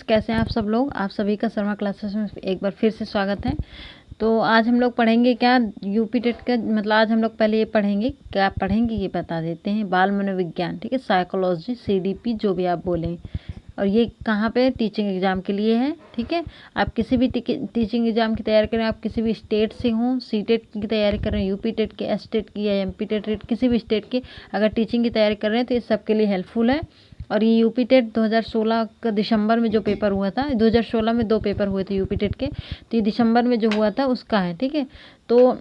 कैसे हैं आप सब लोग। आप सभी का शर्मा क्लासेस में एक बार फिर से स्वागत है। तो आज हम लोग पढ़ेंगे क्या, यूपी टेट का मतलब आज हम लोग पहले ये पढ़ेंगे, क्या पढ़ेंगे ये बता देते हैं। बाल मनोविज्ञान, ठीक है, साइकोलॉजी, सीडीपी जो भी आप बोलें। और ये कहाँ पे, टीचिंग एग्ज़ाम के लिए है, ठीक है। आप किसी भी टीचिंग एग्ज़ाम की तैयारी करें, आप किसी भी स्टेट से हों, सी टेट की तैयारी कर रहे हैं, यूपी टेट के, एस टेट की या एम पी टेट, किसी भी स्टेट की अगर टीचिंग की तैयारी कर रहे हैं तो ये सबके लिए हेल्पफुल है। और ये यूपी टेट 2016 का दिसंबर में जो पेपर हुआ था, 2016 में 2 पेपर हुए थे यूपी टेट के, तो ये दिसंबर में जो हुआ था उसका है, ठीक है। तो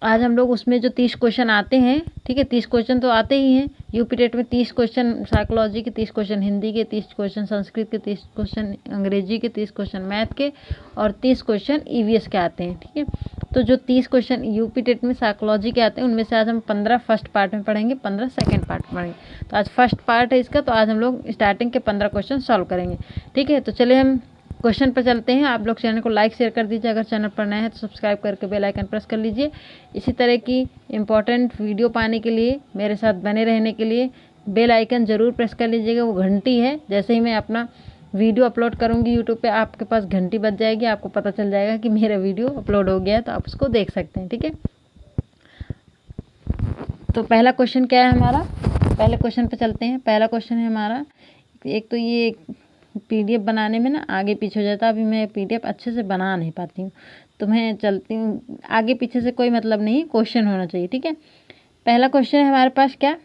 आज हम लोग उसमें जो 30 क्वेश्चन आते हैं, ठीक है, 30 क्वेश्चन तो आते ही हैं यूपी टेट में। 30 क्वेश्चन साइकोलॉजी के, 30 क्वेश्चन हिंदी के, 30 क्वेश्चन संस्कृत के, 30 क्वेश्चन अंग्रेजी के, 30 क्वेश्चन मैथ के और 30 क्वेश्चन ईवीएस के आते हैं, ठीक है। तो जो 30 क्वेश्चन यूपी टेट में साइकोलॉजी के आते हैं उनमें से आज हम 15 फर्स्ट पार्ट में पढ़ेंगे, 15 सेकेंड पार्ट में पढ़ेंगे। तो आज फर्स्ट पार्ट है इसका, तो आज हम लोग स्टार्टिंग के 15 क्वेश्चन सॉल्व करेंगे, ठीक है। तो चलिए हम क्वेश्चन पर चलते हैं। आप लोग चैनल को लाइक शेयर कर दीजिए, अगर चैनल पर नए हैं तो सब्सक्राइब करके बेल आइकन प्रेस कर लीजिए। इसी तरह की इम्पोर्टेंट वीडियो पाने के लिए, मेरे साथ बने रहने के लिए बेल आइकन ज़रूर प्रेस कर लीजिएगा, वो घंटी है। जैसे ही मैं अपना वीडियो अपलोड करूँगी यूट्यूब पे, आपके पास घंटी बज जाएगी, आपको पता चल जाएगा कि मेरा वीडियो अपलोड हो गया है, तो आप उसको देख सकते हैं, ठीक है। तो पहला क्वेश्चन क्या है हमारा, पहले क्वेश्चन पे चलते हैं। पहला क्वेश्चन है हमारा, एक तो ये पीडीएफ बनाने में ना आगे पीछे हो जाता है, अभी मैं पीडीएफ अच्छे से बना नहीं पाती हूँ, तो मैं चलती हूँ। आगे पीछे से कोई मतलब नहीं, क्वेश्चन होना चाहिए, ठीक है। पहला क्वेश्चन है हमारे पास क्या,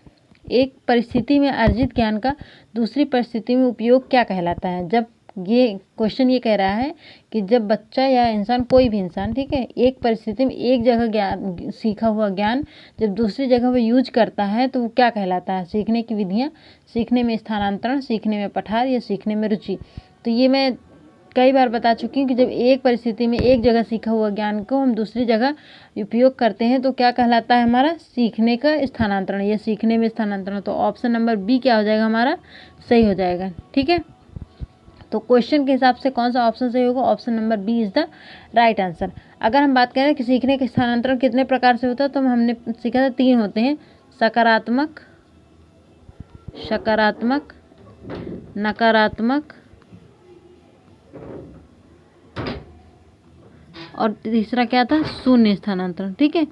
एक परिस्थिति में अर्जित ज्ञान का दूसरी परिस्थिति में उपयोग क्या कहलाता है। जब ये क्वेश्चन ये कह रहा है कि जब बच्चा या इंसान, कोई भी इंसान, ठीक है, एक परिस्थिति में एक जगह ज्ञान, सीखा हुआ ज्ञान जब दूसरी जगह वो यूज करता है तो वो क्या कहलाता है। सीखने की विधियाँ, सीखने में स्थानांतरण, सीखने में पठार या सीखने में रुचि। तो ये मैं कई बार बता चुकी हूँ कि जब एक परिस्थिति में एक जगह सीखा हुआ ज्ञान को हम दूसरी जगह उपयोग करते हैं तो क्या कहलाता है हमारा, सीखने का स्थानांतरण या सीखने में स्थानांतरण। तो ऑप्शन नंबर बी क्या हो जाएगा हमारा, सही हो जाएगा, ठीक है। तो क्वेश्चन के हिसाब से कौन सा ऑप्शन सही होगा, option number B is the right answer. अगर हम बात करें कि सीखने का स्थानांतरण कितने प्रकार से होता है, तो हमने सीखा था 3 होते हैं, सकारात्मक, सकारात्मक, नकारात्मक और तीसरा क्या था, शून्य स्थानांतरण, ठीक है।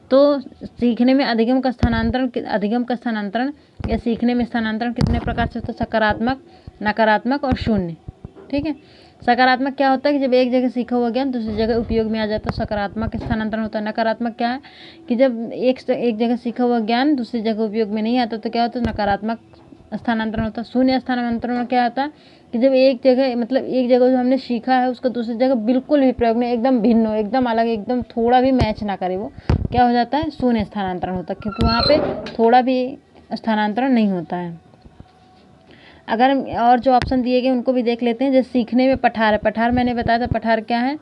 तो सीखने में अधिगम का स्थानांतरण या सीखने में स्थानांतरण कितने प्रकार से होता है, सकारात्मक, नकारात्मक और शून्य, ठीक है। सकारात्मक क्या होता है कि जब एक जगह सीखा हुआ ज्ञान दूसरी जगह उपयोग में आ जाए तो सकारात्मक स्थानांतरण होता है। नकारात्मक क्या है कि जब एक जगह सीखा हुआ ज्ञान दूसरी जगह उपयोग में नहीं आता तो क्या होता है, नकारात्मक स्थानांतरण होता है। शून्य स्थानांतरण में क्या होता है कि जब एक जगह, मतलब एक जगह जो हमने सीखा है उसका दूसरी जगह बिल्कुल भी प्रयोग में एकदम भिन्न हो, एकदम अलग, एकदम थोड़ा भी मैच ना करे, वो क्या हो जाता है, शून्य स्थानांतरण होता है, क्योंकि वहाँ पे थोड़ा भी स्थानांतरण नहीं होता है। अगर हम और जो ऑप्शन दिए गए उनको भी देख लेते हैं। जैसे सीखने में पठार है, पठार मैंने बताया था, पठार क्या है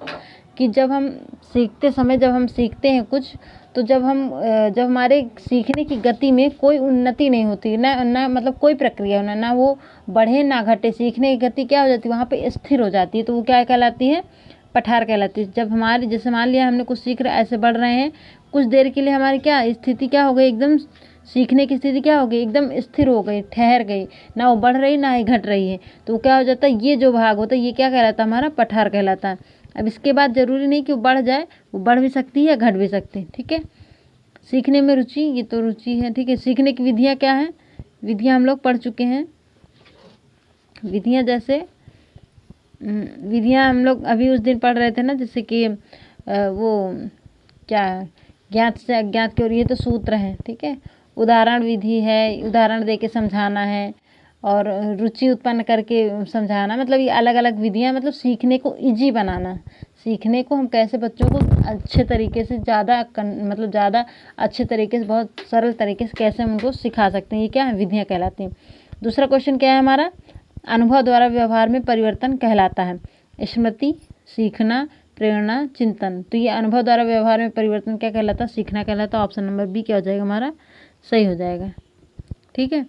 कि जब हम सीखते समय, जब हम सीखते हैं कुछ, तो जब हमारे सीखने की गति में कोई उन्नति नहीं होती, ना मतलब कोई प्रक्रिया ना वो बढ़े ना घटे, सीखने की गति क्या हो जाती है, वहाँ पे स्थिर हो जाती है, तो वो क्या कहलाती है, पठार कहलाती है। जब हमारी, जैसे मान लिया हमने कुछ सीख रहे, ऐसे बढ़ रहे हैं, कुछ देर के लिए हमारी क्या स्थिति क्या हो गई, एकदम सीखने की स्थिति क्या हो गई, एकदम स्थिर हो गई, ठहर गई, ना वो बढ़ रही ना ही घट रही है, तो क्या हो जाता है, ये जो भाग होता है ये क्या कहलाता है, हमारा पठार कहलाता है। अब इसके बाद जरूरी नहीं कि वो बढ़ जाए, वो बढ़ भी सकती है या घट भी सकती है, ठीक है। सीखने में रुचि, ये तो रुचि है, ठीक है। सीखने की विधियाँ क्या हैं, विधियाँ हम लोग पढ़ चुके हैं। विधियाँ जैसे विधियाँ हम लोग अभी उस दिन पढ़ रहे थे ना, जैसे कि वो क्या, ज्ञात से अज्ञात की ओर, ये तो सूत्र हैं, ठीक है। उदाहरण विधि है, उदाहरण दे के समझाना है, और रुचि उत्पन्न करके समझाना, मतलब ये अलग अलग विधियाँ, मतलब सीखने को इजी बनाना, सीखने को हम कैसे बच्चों को अच्छे तरीके से मतलब ज़्यादा अच्छे तरीके से, बहुत सरल तरीके से कैसे हम उनको सिखा सकते हैं, ये क्या है, विधियाँ कहलाती हैं। दूसरा क्वेश्चन क्या है हमारा, अनुभव द्वारा व्यवहार में परिवर्तन कहलाता है। स्मृति, सीखना, प्रेरणा, चिंतन। तो ये अनुभव द्वारा व्यवहार में परिवर्तन क्या कहलाता है, सीखना कहलाता है। ऑप्शन नंबर बी क्या हो जाएगा हमारा, सही हो जाएगा, ठीक है।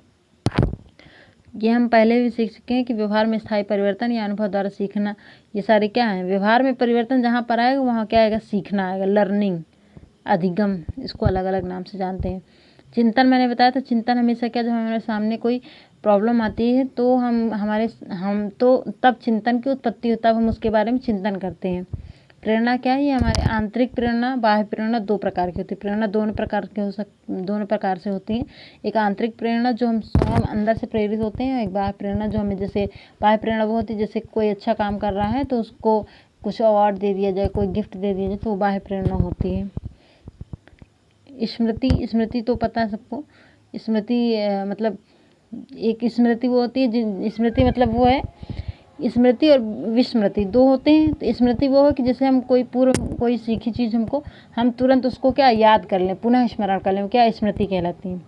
ये हम पहले भी सीख चुके हैं कि व्यवहार में स्थायी परिवर्तन या अनुभव द्वारा सीखना, ये सारे क्या है, व्यवहार में परिवर्तन जहाँ पर आएगा वहाँ क्या आएगा, सीखना आएगा, लर्निंग, अधिगम, इसको अलग अलग नाम से जानते हैं। चिंतन मैंने बताया था, चिंतन हमेशा क्या, जब हमारे सामने कोई प्रॉब्लम आती है तो हम तो तब चिंतन की उत्पत्ति होता है, तब हम उसके बारे में चिंतन करते हैं। प्रेरणा क्या है? ये हमारे आंतरिक प्रेरणा, बाह्य प्रेरणा 2 प्रकार की होती है। प्रेरणा दोनों प्रकार से होती है। एक आंतरिक प्रेरणा जो हम स्वयं अंदर से प्रेरित होते हैं, एक बाह्य प्रेरणा जो हमें, जैसे बाह्य प्रेरणा वो होती है जैसे कोई अच्छा काम कर रहा है तो उसको कुछ अवार्ड दे दिया जाए, कोई गिफ्ट दे दिया जाए, तो वो बाह्य प्रेरणा होती है। स्मृति तो पता है सबको। स्मृति मतलब एक स्मृति वो होती है, स्मृति मतलब वो है, स्मृति और विस्मृति 2 होते हैं। तो स्मृति वो है कि जैसे हम कोई सीखी चीज़ हम तुरंत उसको क्या याद कर लें, पुनः स्मरण कर लें, क्या स्मृति कहलाती है।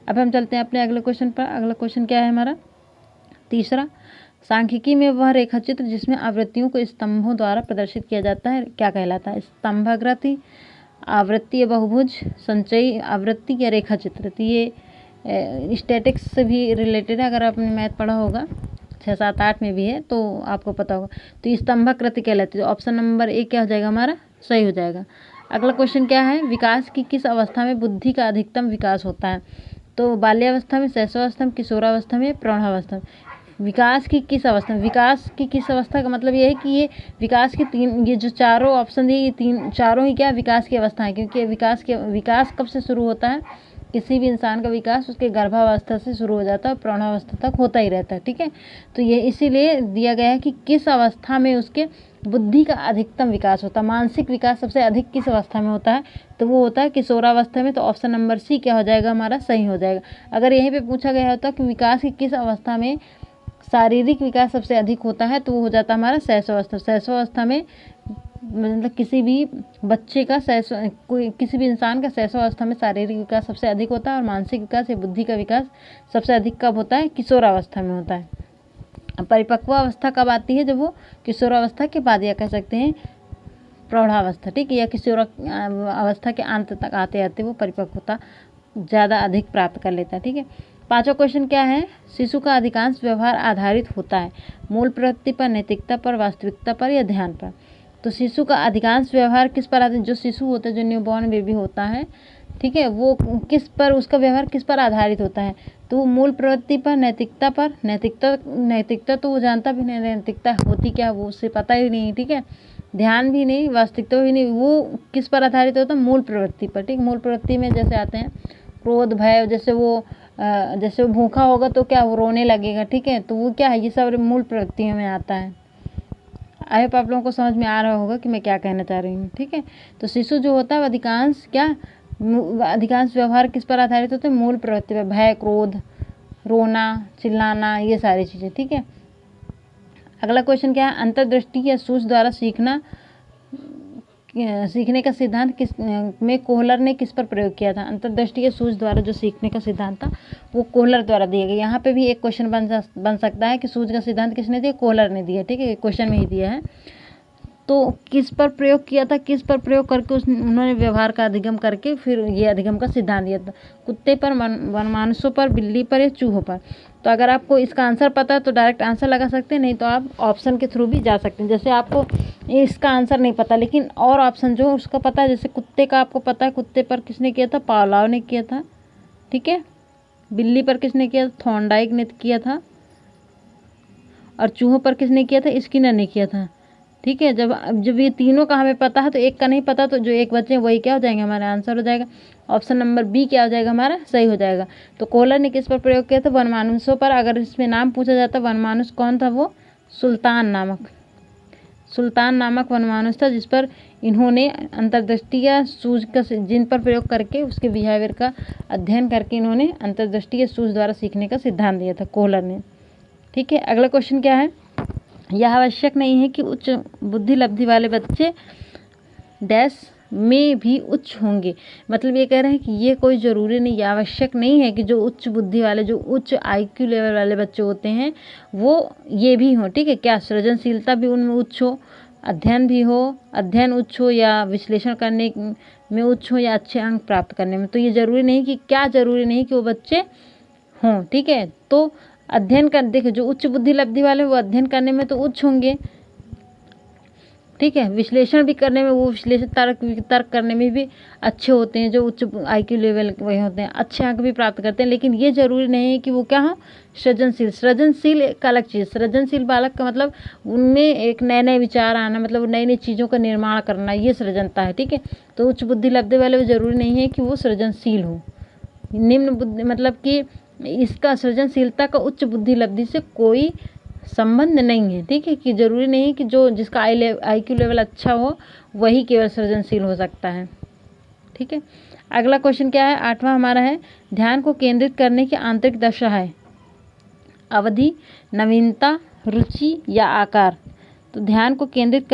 अब हम चलते हैं अपने अगले क्वेश्चन पर। अगला क्वेश्चन क्या है हमारा? तीसरा, सांख्यिकी में वह रेखाचित्र जिसमें आवृत्तियों को स्तंभों द्वारा प्रदर्शित किया जाता है क्या कहलाता है? स्तंभाकृति, आवृत्ति या बहुभुज, संचयी आवृत्ति या रेखाचित्र। तो ये स्टैटिक्स से भी रिलेटेड है, अगर आपने मैथ पढ़ा होगा 6, 7, 8 में भी है तो आपको पता होगा। तो स्तंभाकृति कहलाती है। ऑप्शन नंबर ए क्या हो जाएगा हमारा? सही हो जाएगा। अगला क्वेश्चन क्या है? विकास की किस अवस्था में बुद्धि का अधिकतम विकास होता है? तो बाल्यावस्था में, शैशवावस्था में, किशोरावस्था में, प्रौढ़ावस्था में। विकास की किस अवस्था में? विकास की किस अवस्था का मतलब ये है कि ये विकास की ये जो चारों ऑप्शन दिए, ये चारों ही क्या विकास की अवस्था है, क्योंकि विकास कब से शुरू होता है? किसी भी इंसान का विकास उसके गर्भावस्था से शुरू हो जाता है और प्रौढ़ावस्था तक होता ही रहता है। ठीक है, तो ये इसीलिए दिया गया है कि किस अवस्था में उसके बुद्धि का अधिकतम विकास होता है। मानसिक विकास सबसे अधिक किस अवस्था में होता है? तो वो होता है किशोरावस्था में। तो ऑप्शन नंबर सी क्या हो जाएगा हमारा? सही हो जाएगा। अगर यहीं पे पूछा गया होता कि विकास की किस अवस्था में शारीरिक विकास सबसे अधिक होता है, तो वो हो जाता हमारा शैशवावस्था। शैशवावस्था में मतलब किसी भी बच्चे का किसी भी इंसान का शैशवावस्था में शारीरिक विकास सबसे अधिक होता है, और मानसिक विकास या बुद्धि का विकास सबसे अधिक कब होता है? किशोरावस्था में होता है। परिपक्व अवस्था कब आती है? जब वो किशोरावस्था के बाद, या कह सकते हैं प्रौढ़ावस्था, ठीक है, या किशोरावस्था के अंत तक आते आते वो परिपक्वता ज़्यादा अधिक प्राप्त कर लेता है। ठीक है, 5वां क्वेश्चन क्या है? शिशु का अधिकांश व्यवहार आधारित होता है मूल प्रवृत्ति पर, नैतिकता पर, वास्तविकता पर या ध्यान पर। तो शिशु का अधिकांश व्यवहार किस पर आधारित? जो शिशु होता है, जो न्यूबॉर्न बेबी होता है, ठीक है, वो किस पर, उसका व्यवहार किस पर आधारित होता है? तो मूल प्रवृत्ति पर, नैतिकता पर। नैतिकता तो वो जानता भी नहीं, नैतिकता होती क्या वो उसे पता ही नहीं। ठीक है, ध्यान भी नहीं, वास्तविकता भी नहीं, वो किस पर आधारित होता है? मूल प्रवृत्ति पर। ठीक, मूल प्रवृत्ति में जैसे आते हैं क्रोध, भय, जैसे वो भूखा होगा तो क्या वो रोने लगेगा। ठीक है, तो वो क्या है? ये सब मूल प्रवृत्तियों में आता है। आई होप आप लोगों को समझ में आ रहा होगा कि मैं क्या कहना चाह रही हूँ। ठीक है, तो शिशु जो होता है अधिकांश व्यवहार किस पर आधारित होते हैं? मूल प्रवृत्ति पर। भय, क्रोध, रोना, चिल्लाना, ये सारी चीज़ें। ठीक है, अगला क्वेश्चन क्या है? अंतर्दृष्टि या सूझ द्वारा सीखने का सिद्धांत में कोहलर ने किस पर प्रयोग किया था? अंतर्दृष्टि या सूझ द्वारा जो सीखने का सिद्धांत था वो कोहलर द्वारा दिया गया। यहाँ पे भी एक क्वेश्चन बन सकता है कि सूझ का सिद्धांत किसने दिया? कोहलर ने दिया। ठीक है, क्वेश्चन में ही दिया है। तो किस पर प्रयोग किया था? किस पर प्रयोग करके उन्होंने व्यवहार का अधिगम करके फिर ये अधिगम का सिद्धांत दिया था? कुत्ते पर, वनमानुषों पर, बिल्ली पर या चूहों पर? तो अगर आपको इसका आंसर पता है तो डायरेक्ट आंसर लगा सकते हैं, नहीं तो आप ऑप्शन के थ्रू भी जा सकते हैं। जैसे आपको इसका आंसर नहीं पता लेकिन और ऑप्शन जो उसका पता है, जैसे कुत्ते का आपको पता है, कुत्ते पर किसने किया था? पावलोव ने किया था। ठीक है, बिल्ली पर किसने किया? थॉर्नडाइक ने किया था। और चूहों पर किसने किया था? स्किनर ने किया था। ठीक है, जब ये तीनों का हमें पता है तो एक का नहीं पता, तो जो एक बचे वही क्या हो जाएंगे? हमारा आंसर हो जाएगा। ऑप्शन नंबर बी क्या हो जाएगा हमारा? सही हो जाएगा। तो कोहलर ने किस पर प्रयोग किया था? वनमानुषों पर। अगर इसमें नाम पूछा जाता वनमानुष कौन था? वो सुल्तान नामक वनमानुष था, जिस पर इन्होंने अंतर्दृष्टि या सूझ का जिन पर प्रयोग करके उसके बिहेवियर का अध्ययन करके इन्होंने अंतर्दृष्टि या सूझ द्वारा सीखने का सिद्धांत दिया था कोहलर ने। ठीक है, अगला क्वेश्चन क्या है? यह आवश्यक नहीं है कि उच्च बुद्धि लब्धि वाले बच्चे डैश में भी उच्च होंगे। मतलब ये कह रहे हैं कि ये कोई ज़रूरी नहीं, आवश्यक नहीं है कि जो उच्च बुद्धि वाले, जो उच्च IQ लेवल वाले बच्चे होते हैं वो ये भी हों। ठीक है, क्या सृजनशीलता भी उनमें उच्च हो, अध्ययन उच्च हो, या विश्लेषण करने में उच्च हो, या अच्छे अंक प्राप्त करने में। तो ये ज़रूरी नहीं कि वो बच्चे हों। ठीक है, तो अध्ययन कर देखो, जो उच्च बुद्धि लब्धि वाले वो अध्ययन करने में तो उच्च होंगे, ठीक है। विश्लेषण भी करने में वो विश्लेषण तर्क करने में भी अच्छे होते हैं, जो उच्च IQ लेवल के होते हैं, अच्छे अंक भी प्राप्त करते हैं। लेकिन ये ज़रूरी नहीं है कि वो क्या हो, सृजनशील। सृजनशील एक अलग चीज़। सृजनशील बालक का मतलब उनमें एक नए विचार आना, मतलब नई चीज़ों का निर्माण करना, ये सृजनता है, ठीक है। तो उच्च बुद्धि लब्धि वाले ज़रूरी नहीं है कि वो सृजनशील हो। निम्न बुद्धि मतलब कि इसका सृजनशीलता का उच्च बुद्धि लब्धि से कोई संबंध नहीं है, ठीक है। कि ज़रूरी नहीं है कि जो जिसका IQ लेवल अच्छा हो वही केवल सृजनशील हो सकता है, ठीक है। अगला क्वेश्चन क्या है, 8वां हमारा है, ध्यान को केंद्रित करने की आंतरिक दशा है अवधि, नवीनता, रुचि या आकार। तो ध्यान को केंद्रित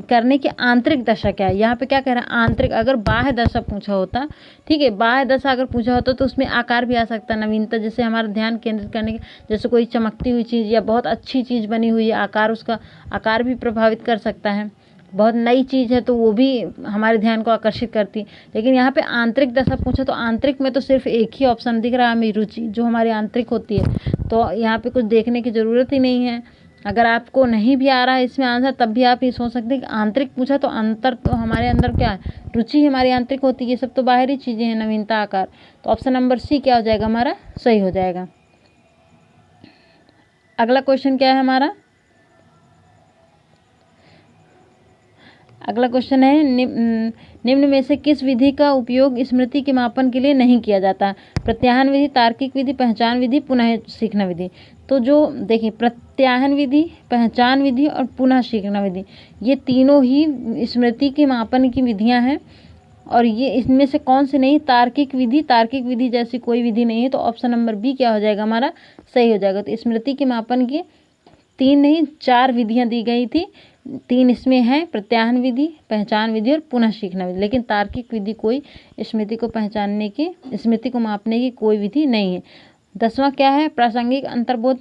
करने की आंतरिक दशा क्या है, यहाँ पे क्या कह रहा है, आंतरिक। अगर बाह्य दशा पूछा होता, ठीक है, बाह्य दशा अगर पूछा होता तो उसमें आकार भी आ सकता, नवीनता, जैसे हमारा ध्यान केंद्रित करने की, जैसे कोई चमकती हुई चीज़ या बहुत अच्छी चीज़ बनी हुई है, आकार, उसका आकार भी प्रभावित कर सकता है। बहुत नई चीज़ है तो वो भी हमारे ध्यान को आकर्षित करती है। लेकिन यहाँ पे आंतरिक दशा पूछा तो आंतरिक में तो सिर्फ एक ही ऑप्शन दिख रहा है हमें, रुचि, जो हमारी आंतरिक होती है। तो यहाँ पे कुछ देखने की ज़रूरत ही नहीं है। अगर आपको नहीं भी आ रहा है इसमें आंसर, तब भी आप ये सोच सकते हैं कि आंतरिक पूछा तो अंतर तो हमारे अंदर क्या है, रुचि हमारी आंतरिक होती है, ये सब तो बाहरी चीज़ें हैं, नवीनता, आकार। तो ऑप्शन नंबर सी क्या हो जाएगा हमारा, सही हो जाएगा। अगला क्वेश्चन क्या है हमारा, अगला क्वेश्चन है, निम्न में से किस विधि का उपयोग स्मृति के मापन के लिए नहीं किया जाता। प्रत्याहन विधि, तार्किक विधि, पहचान विधि, पुनः सीखना विधि। तो जो देखिए, प्रत्याहन विधि, पहचान विधि और पुनः सीखना विधि, ये तीनों ही स्मृति के मापन की विधियां हैं। और ये इसमें से कौन सी नहीं, तार्किक विधि, तार्किक विधि जैसी कोई विधि नहीं है। तो ऑप्शन नंबर बी क्या हो जाएगा हमारा, सही हो जाएगा। तो स्मृति के मापन की 3 नहीं 4 विधियां दी गई थी, 3 इसमें है, प्रत्याहन विधि, पहचान विधि और पुनः सीखना विधि। लेकिन तार्किक विधि कोई स्मृति को पहचानने की, स्मृति को मापने की कोई विधि नहीं है। 10वां क्या है, प्रासंगिक अंतर्बोध,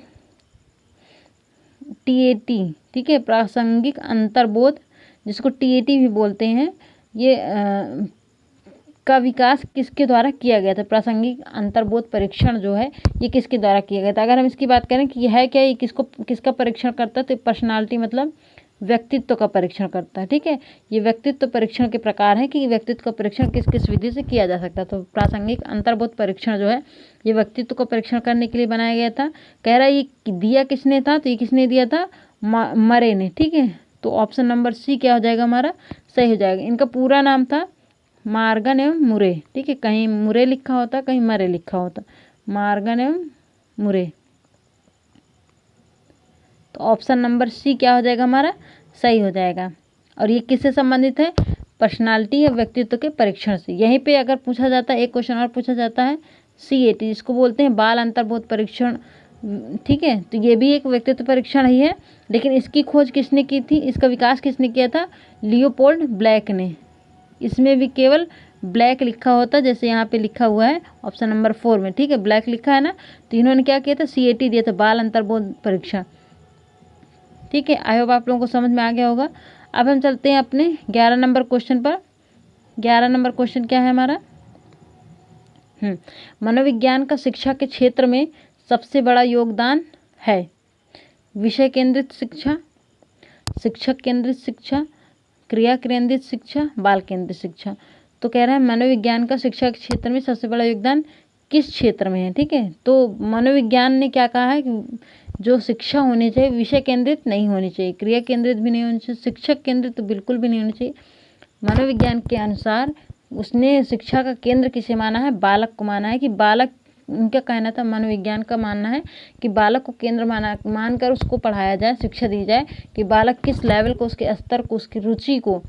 TAT, ठीक है, प्रासंगिक अंतर्बोध, जिसको TAT भी बोलते हैं, ये का विकास किसके द्वारा किया गया था। प्रासंगिक अंतर्बोध परीक्षण जो है ये किसके द्वारा किया गया था। अगर हम इसकी बात करें कि यह है क्या, ये किसका परीक्षण करता है, तो पर्सनालिटी मतलब व्यक्तित्व का परीक्षण करता है, ठीक है। ये व्यक्तित्व परीक्षण के प्रकार है कि व्यक्तित्व का परीक्षण किस किस विधि से किया जा सकता है। तो प्रासंगिक अंतर्बोध परीक्षण जो है ये व्यक्तित्व का परीक्षण करने के लिए बनाया गया था। कह रहा है ये दिया किसने था, तो ये किसने दिया था, मरे ने, ठीक है। तो ऑप्शन नंबर सी क्या हो जाएगा हमारा, सही हो जाएगा। इनका पूरा नाम था मार्गन एवं मुरे, ठीक है, कहीं मुरे लिखा होता, कहीं मरे लिखा होता, मार्गन एवं मुरे। तो ऑप्शन नंबर सी क्या हो जाएगा हमारा, सही हो जाएगा। और ये किससे संबंधित है, पर्सनालिटी या व्यक्तित्व के परीक्षण से। यहीं पे अगर पूछा जाता है, एक क्वेश्चन और पूछा जाता है, CAT, जिसको बोलते हैं बाल अंतर्बोध परीक्षण, ठीक है। तो ये भी एक व्यक्तित्व परीक्षण ही है, लेकिन इसकी खोज किसने की थी, इसका विकास किसने किया था, लियोपोल्ड ब्लैक ने। इसमें भी केवल ब्लैक लिखा होता, जैसे यहाँ पे लिखा हुआ है ऑप्शन नंबर 4 में, ठीक है, ब्लैक लिखा है ना। तो इन्होंने क्या किया था, CAT दिया था, बाल अंतर्बोध परीक्षा, ठीक है। आई होप आप लोगों को समझ में आ गया होगा। अब हम चलते हैं अपने 11 नंबर क्वेश्चन पर। 11 नंबर क्वेश्चन क्या है हमारा, मनोविज्ञान का शिक्षा के क्षेत्र में सबसे बड़ा योगदान है। विषय केंद्रित शिक्षा, शिक्षक केंद्रित शिक्षा, क्रिया केंद्रित शिक्षा, बाल केंद्रित शिक्षा। तो कह रहा है मनोविज्ञान का शिक्षा के क्षेत्र में सबसे बड़ा योगदान किस क्षेत्र में है, ठीक है। तो मनोविज्ञान ने क्या कहा है कि जो शिक्षा होनी चाहिए विषय केंद्रित नहीं होनी चाहिए, क्रिया केंद्रित भी नहीं होनी चाहिए, शिक्षक केंद्रित तो बिल्कुल भी नहीं होनी चाहिए। मनोविज्ञान के अनुसार उसने शिक्षा का केंद्र किसे माना है, बालक को माना है। कि बालक, उनका कहना था, मनोविज्ञान का मानना है कि बालक को केंद्र मानकर उसको पढ़ाया जाए, शिक्षा दी जाए कि बालक किस लेवल को, उसके स्तर को, उसकी रुचि को,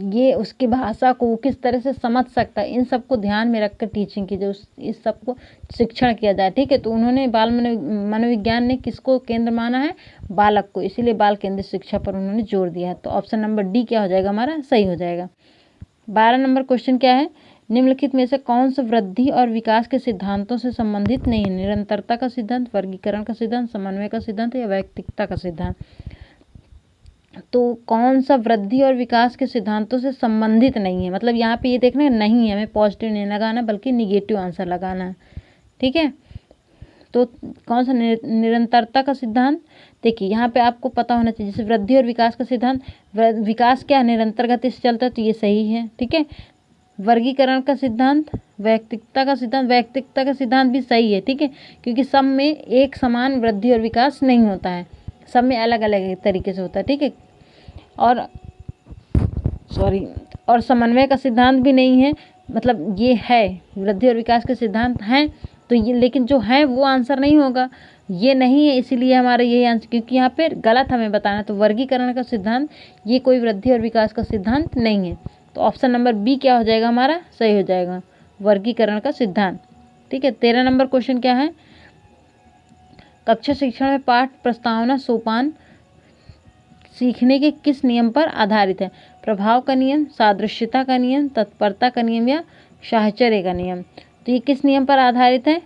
ये उसकी भाषा को किस तरह से समझ सकता है, इन सबको ध्यान में रखकर टीचिंग की जाए, इस सबको शिक्षण किया जाए, ठीक है। तो उन्होंने मनोविज्ञान ने किसको केंद्र माना है, बालक को, इसीलिए बाल केंद्रित शिक्षा पर उन्होंने जोर दिया है। तो ऑप्शन नंबर डी क्या हो जाएगा हमारा, सही हो जाएगा। 12 नंबर क्वेश्चन क्या है, निम्नलिखित में से कौन सा वृद्धि और विकास के सिद्धांतों से संबंधित नहीं है। निरंतरता का सिद्धांत, वर्गीकरण का सिद्धांत, समन्वय का सिद्धांत या वैयक्तिकता का सिद्धांत। तो कौन सा वृद्धि और विकास के सिद्धांतों से संबंधित नहीं है, मतलब यहाँ पे ये देखना है नहीं है, हमें पॉजिटिव नहीं लगाना बल्कि निगेटिव आंसर लगाना है, ठीक है। तो कौन सा निरंतरता का सिद्धांत, देखिए यहाँ पे आपको पता होना चाहिए। जैसे वृद्धि और विकास का सिद्धांत, विकास क्या निरंतर गति से चलता है, तो ये सही है, ठीक है। वर्गीकरण का सिद्धांत, वैयक्तिकता का सिद्धांत, वैयक्तिकता का सिद्धांत भी सही है, ठीक है, क्योंकि सब में एक समान वृद्धि और विकास नहीं होता है, सब में अलग अलग तरीके से होता है, ठीक है। और समन्वय का सिद्धांत भी नहीं है, मतलब ये है वृद्धि और विकास के सिद्धांत हैं, तो ये लेकिन जो है वो आंसर नहीं होगा, ये नहीं है, इसीलिए हमारा यही आंसर, क्योंकि यहाँ पे गलत हमें बताना। तो वर्गीकरण का सिद्धांत ये कोई वृद्धि और विकास का सिद्धांत नहीं है, तो ऑप्शन नंबर बी क्या हो जाएगा हमारा, सही हो जाएगा, वर्गीकरण का सिद्धांत, ठीक है। 13 नंबर क्वेश्चन क्या है, कक्षा शिक्षण में पाठ प्रस्तावना सोपान सीखने के किस नियम पर आधारित है, प्रभाव का नियम, सादृश्यता का नियम, तत्परता का नियम या साहचर्य का नियम। तो ये किस नियम पर आधारित है,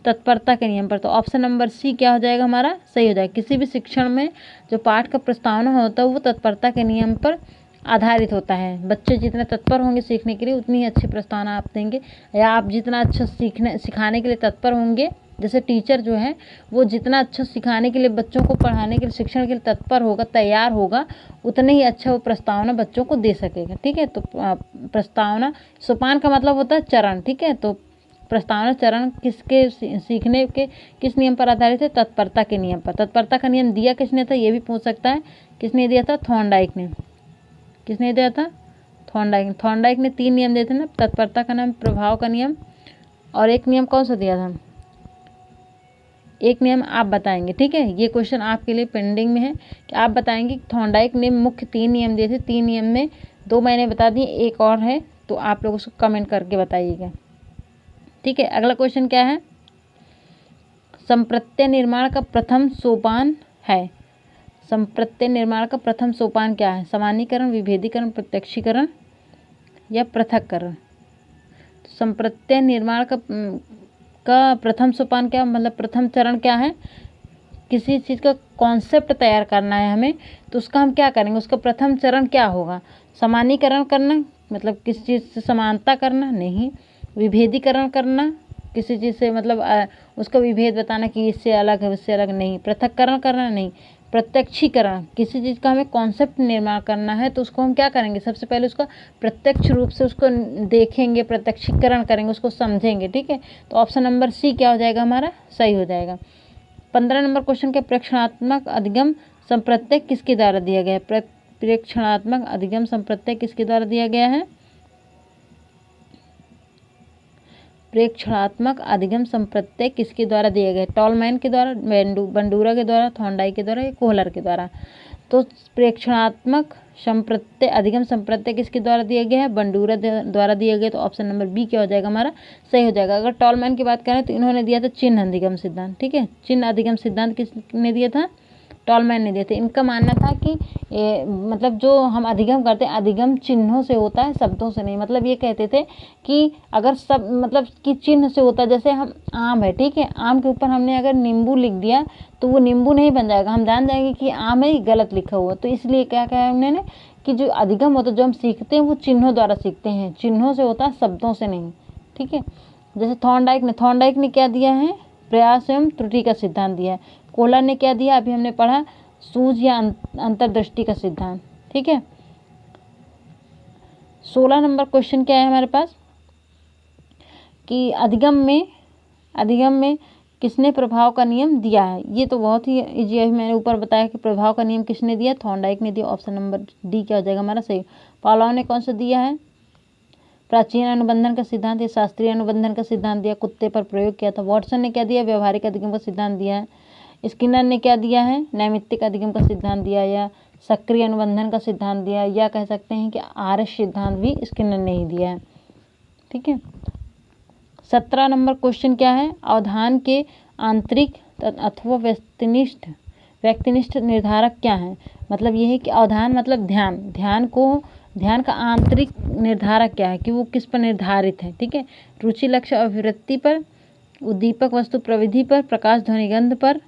तत्परता के नियम पर, तो ऑप्शन नंबर सी क्या हो जाएगा हमारा, सही हो जाएगा। किसी भी शिक्षण में जो पाठ का प्रस्तावना होता है वो तत्परता के नियम पर आधारित होता है। बच्चे जितने तत्पर होंगे सीखने के लिए उतनी ही अच्छी प्रस्तावना आप देंगे, या आप जितना अच्छा सिखाने के लिए तत्पर होंगे, जैसे टीचर जो है वो जितना अच्छा सिखाने के लिए, बच्चों को पढ़ाने के लिए, शिक्षण के लिए तत्पर होगा, तैयार होगा, उतने ही अच्छा वो प्रस्तावना बच्चों को दे सकेगा, ठीक है। तो प्रस्तावना सोपान का मतलब होता है चरण, ठीक है। तो प्रस्तावना चरण किसके सीखने के किस नियम पर आधारित है, तत्परता के नियम पर। तत्परता का नियम दिया किसने था, ये भी पूछ सकता है, किसने दिया था, थॉर्नडाइक ने। किसने दिया था, थॉर्नडाइक ने 3 नियम दिए थे ना, तत्परता का नियम, प्रभाव का नियम, और एक नियम कौन सा दिया था, एक नियम आप बताएंगे, ठीक है। ये क्वेश्चन आपके लिए पेंडिंग में है कि आप बताएंगे थॉर्नडाइक ने मुख्य 3 नियम दिए थे, 3 नियम में 2 मैंने बता दिए, एक और है, तो आप लोग उसको कमेंट करके बताइएगा, ठीक है। अगला क्वेश्चन क्या है, संप्रत्यय निर्माण का प्रथम सोपान है, संप्रत्यय निर्माण का प्रथम सोपान क्या है, सामान्यीकरण, विभेदीकरण, प्रत्यक्षीकरण या पृथक्करण। तो संप्रत्यय निर्माण का प्रथम सोपान क्या, मतलब प्रथम चरण क्या है, किसी चीज़ का कॉन्सेप्ट तैयार करना है हमें, तो उसका हम क्या करेंगे, उसका प्रथम चरण क्या होगा, सामान्यीकरण करना, मतलब किसी चीज़ से समानता करना, नहीं, विभेदीकरण करना, किसी चीज़ से मतलब उसका विभेद बताना कि इससे अलग है उससे अलग, नहीं, पृथक्करण करना, नहीं, प्रत्यक्षीकरण, किसी चीज़ का हमें कॉन्सेप्ट निर्माण करना है, तो उसको हम क्या करेंगे, सबसे पहले उसका प्रत्यक्ष रूप से उसको देखेंगे, प्रत्यक्षीकरण करेंगे, उसको समझेंगे, ठीक है। तो ऑप्शन नंबर सी क्या हो जाएगा हमारा, सही हो जाएगा। 15 नंबर क्वेश्चन के प्रेक्षणात्मक अधिगम संप्रत्यय किसके द्वारा दिया गया है, प्रेक्षणात्मक अधिगम संप्रत्यय किसके द्वारा दिया गया है, प्रेक्षणात्मक अधिगम संप्रत्यय किसके द्वारा दिया गया है, टॉलमैन के द्वारा, बंडूरा के द्वारा, थॉर्नडाइक के द्वारा या कोहलर के द्वारा। तो प्रेक्षणात्मक संप्रत्यय अधिगम संप्रत्यय किसके द्वारा दिया गया है, बंडूरा द्वारा दिया गया, तो ऑप्शन नंबर बी क्या हो जाएगा हमारा, सही हो जाएगा। अगर टॉलमैन की बात करें तो इन्होंने दिया था चिन्ह अधिगम सिद्धांत, ठीक है, चिन्ह अधिगम सिद्धांत किसने दिया था, टॉलमैन ने दिए थे। इनका मानना था कि मतलब जो हम अधिगम करते हैं, अधिगम चिन्हों से होता है, शब्दों से नहीं। मतलब ये कहते थे कि अगर सब मतलब कि चिन्ह से होता है, जैसे हम आम है, ठीक है, आम के ऊपर हमने अगर नींबू लिख दिया तो वो नींबू नहीं बन जाएगा, हम जान जाएंगे कि आम है, गलत लिखा हुआ। तो इसलिए क्या कहा उन्होंने कि जो अधिगम होता है, जो हम सीखते हैं वो चिन्हों द्वारा सीखते हैं, चिन्हों से होता है, शब्दों से नहीं, ठीक है। जैसे थॉर्नडाइक ने क्या दिया है, प्रयास एवं त्रुटि का सिद्धांत दिया है। कोहलर ने क्या दिया, अभी हमने पढ़ा, सूझ या अंतर्दृष्टि का सिद्धांत, ठीक है। 16 नंबर क्वेश्चन क्या है हमारे पास कि अधिगम में किसने प्रभाव का नियम दिया है। ये तो बहुत ही इजी है, मैंने ऊपर बताया कि प्रभाव का नियम किसने दिया, थॉर्नडाइक ने दिया। ऑप्शन नंबर डी क्या हो जाएगा हमारा, सही। पावलोव ने कौन सा दिया है, प्राचीन अनुबंधन का सिद्धांत या शास्त्रीय अनुबंधन का सिद्धांत दिया, कुत्ते पर प्रयोग किया था। वॉटसन ने क्या दिया, व्यवहारिक अधिगम का सिद्धांत दिया है। स्किनर ने क्या दिया है, नैमित्तिक अधिगम का सिद्धांत दिया, या सक्रिय अनुबंधन का सिद्धांत दिया, या कह सकते हैं कि आर्ष सिद्धांत भी स्किनर ने ही दिया है, ठीक है। 17 नंबर क्वेश्चन क्या है, अवधान के आंतरिक अथवा व्यक्तिनिष्ठ निर्धारक क्या है। मतलब ये है कि अवधान मतलब ध्यान का आंतरिक निर्धारक क्या है, कि वो किस पर निर्धारित है, ठीक है। रुचि लक्ष्य अभिवृत्ति पर, उद्दीपक वस्तु प्रविधि पर, प्रकाश ध्वनि गंध पर,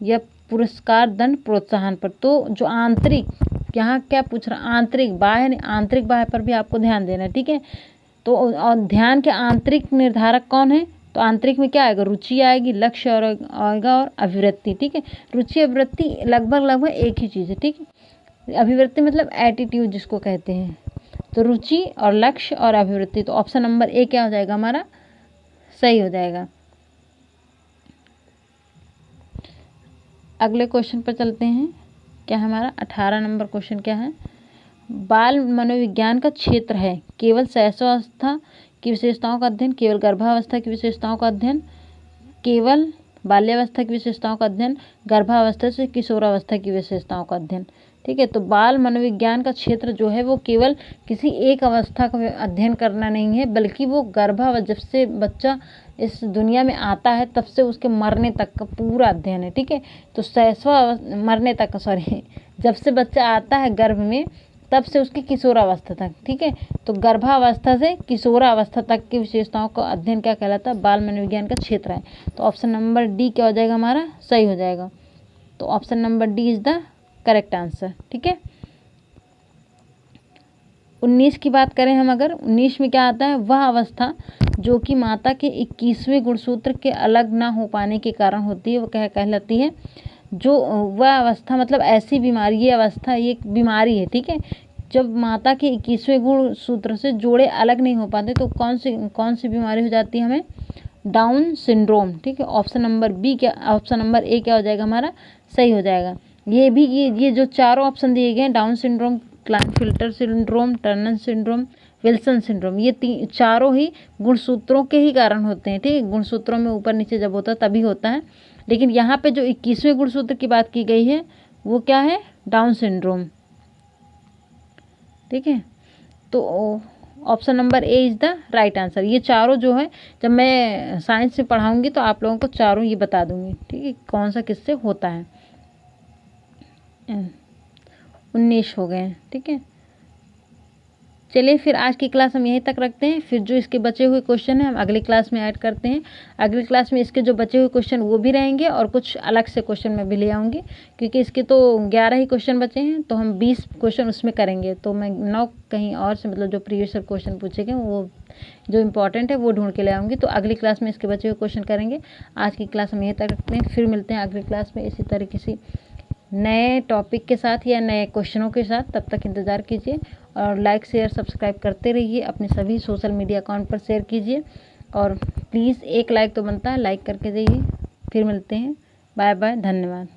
या पुरस्कार दंड प्रोत्साहन पर। तो जो आंतरिक, यहाँ क्या पूछ रहा, आंतरिक बाह्य, आंतरिक बाह्य पर भी आपको ध्यान देना है, ठीक है। तो ध्यान के आंतरिक निर्धारक कौन है, तो आंतरिक में क्या आएगा, रुचि आएगी, लक्ष्य और आएगा और अभिवृत्ति। ठीक है, रुचि अभिवृत्ति लगभग एक ही चीज़ है। ठीक है, अभिवृत्ति मतलब एटीट्यूड जिसको कहते हैं। तो रुचि और लक्ष्य और अभिवृत्ति, तो ऑप्शन नंबर ए क्या हो जाएगा हमारा, सही हो जाएगा। अगले क्वेश्चन पर चलते हैं। क्या है हमारा 18 नंबर क्वेश्चन क्या है, बाल मनोविज्ञान का क्षेत्र है केवल शैशवावस्था की विशेषताओं का अध्ययन, केवल गर्भावस्था की विशेषताओं का अध्ययन, केवल बाल्यावस्था की विशेषताओं का अध्ययन, गर्भावस्था से किशोरावस्था की विशेषताओं का अध्ययन। ठीक है, तो बाल मनोविज्ञान का क्षेत्र जो है वो केवल किसी एक अवस्था का अध्ययन करना नहीं है, बल्कि वो जब से बच्चा इस दुनिया में आता है तब से उसके मरने तक का पूरा अध्ययन है। ठीक है, तो मरने तक का जब से बच्चा आता है गर्भ में तब से उसकी किशोरावस्था तक। ठीक है, तो गर्भावस्था से किशोरावस्था तक की विशेषताओं का अध्ययन क्या कहलाता है, बाल मनोविज्ञान का क्षेत्र है। तो ऑप्शन नंबर डी क्या हो जाएगा हमारा, सही हो जाएगा। तो option number D is the correct answer. ठीक है, 19 की बात करें हम, अगर 19 में क्या आता है, वह अवस्था जो कि माता के 21वें गुणसूत्र के अलग ना हो पाने के कारण होती है, वो क्या कहलाती है, जो वह अवस्था मतलब ऐसी बीमारी, ये अवस्था ये एक बीमारी है। ठीक है, जब माता के 21वें गुणसूत्र से जोड़े अलग नहीं हो पाते तो कौन सी बीमारी हो जाती है हमें, डाउन सिंड्रोम। ठीक है, ऑप्शन नंबर ए क्या हो जाएगा हमारा, सही हो जाएगा। ये जो चारों ऑप्शन दिए गए हैं, Down syndrome, Klinefelter syndrome, Turner syndrome, Wilson syndrome, ये चारों ही गुणसूत्रों के ही कारण होते हैं। ठीक है, गुणसूत्रों में ऊपर नीचे जब होता है तभी होता है, लेकिन यहाँ पे जो 21वें गुणसूत्र की बात की गई है वो क्या है, डाउन सिंड्रोम। ठीक है, तो option number A is the right answer. ये चारों जो है जब मैं साइंस में पढ़ाऊंगी तो आप लोगों को चारों ये बता दूंगी। ठीक है, कौन सा किससे होता है। 19 हो गए। ठीक है, चलिए फिर आज की क्लास हम यहीं तक रखते हैं, फिर जो इसके बचे हुए क्वेश्चन हैं हम अगली क्लास में ऐड करते हैं। अगली क्लास में इसके जो बचे हुए क्वेश्चन वो भी रहेंगे और कुछ अलग से क्वेश्चन मैं भी ले आऊँगी, क्योंकि इसके तो 11 ही क्वेश्चन बचे हैं, तो हम 20 क्वेश्चन उसमें करेंगे। तो मैं 9 कहीं और से मतलब जो प्रीवियस क्वेश्चन पूछे गए वो जो इम्पॉर्टेंट है वो ढूंढ के ले आऊँगी। तो अगली क्लास में इसके बचे हुए क्वेश्चन करेंगे। आज की क्लास हम यहीं तक रखते हैं, फिर मिलते हैं अगली क्लास में इसी तरीके से नए टॉपिक के साथ या नए क्वेश्चनों के साथ। तब तक इंतज़ार कीजिए और लाइक शेयर सब्सक्राइब करते रहिए, अपने सभी सोशल मीडिया अकाउंट पर शेयर कीजिए और प्लीज़ एक लाइक तो बनता है, लाइक करके जाइए। फिर मिलते हैं, बाय बाय, धन्यवाद।